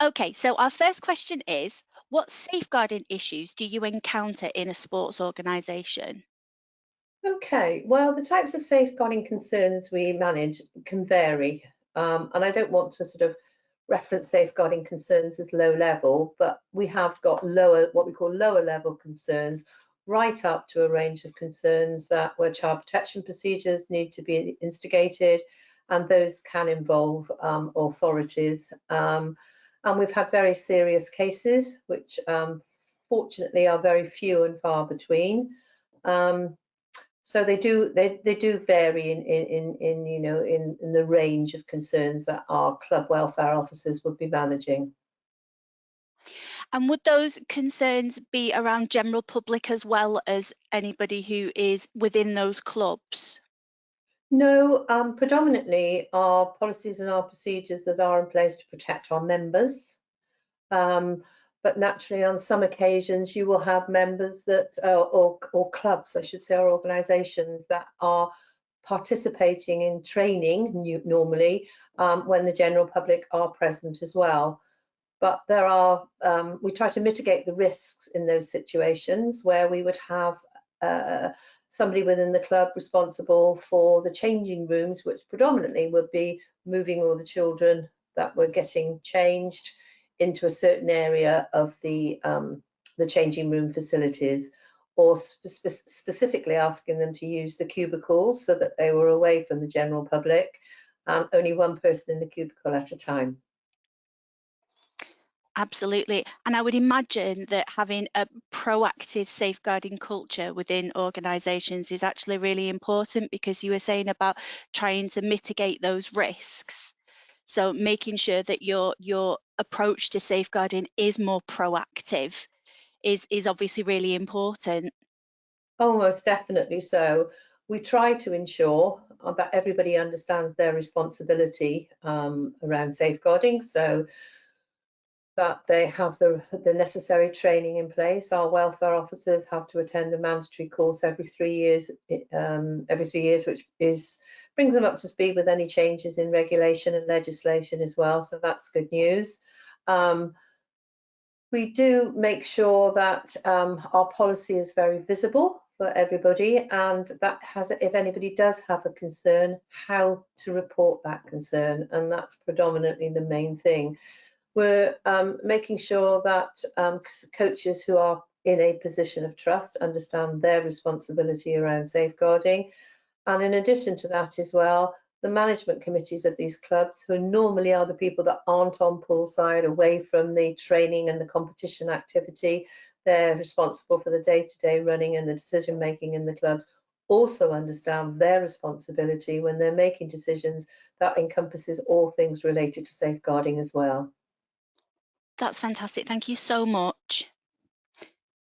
Okay, so our first question is, what safeguarding issues do you encounter in a sports organisation? Okay, well, the types of safeguarding concerns we manage can vary. And I don't want to sort of reference safeguarding concerns as low level, but we have got lower, what we call lower level concerns, right up to a range of concerns that where child protection procedures need to be instigated, and those can involve authorities. And we've had very serious cases, which fortunately are very few and far between. Um, so they do vary in in the range of concerns that our club welfare officers would be managing. And would those concerns be around general public as well as anybody who is within those clubs? No, predominantly our policies and our procedures that are in place to protect our members. Um, but naturally, on some occasions, you will have members that, or clubs, I should say, or organisations that are participating in training normally when the general public are present as well. But there are, we try to mitigate the risks in those situations where we would have uh, somebody within the club responsible for the changing rooms, which predominantly would be moving all the children that were getting changed into a certain area of the changing room facilities, or specifically asking them to use the cubicles so that they were away from the general public and only one person in the cubicle at a time. Absolutely. And I would imagine that having a proactive safeguarding culture within organisations is actually really important because you were saying about trying to mitigate those risks. So making sure that your approach to safeguarding is more proactive is obviously really important. Almost definitely so. We try to ensure that everybody understands their responsibility around safeguarding, so that they have the necessary training in place. Our welfare officers have to attend a mandatory course every 3 years, which is brings them up to speed with any changes in regulation and legislation as well. So that's good news. Um, we do make sure that our policy is very visible for everybody, and that has, if anybody does have a concern, how to report that concern, and that's predominantly the main thing. We're making sure that coaches who are in a position of trust understand their responsibility around safeguarding. And in addition to that as well, the management committees of these clubs, who normally are the people that aren't on poolside, away from the training and the competition activity, they're responsible for the day-to-day running and the decision making in the clubs, also understand their responsibility when they're making decisions that encompasses all things related to safeguarding as well. That's fantastic. Thank you so much.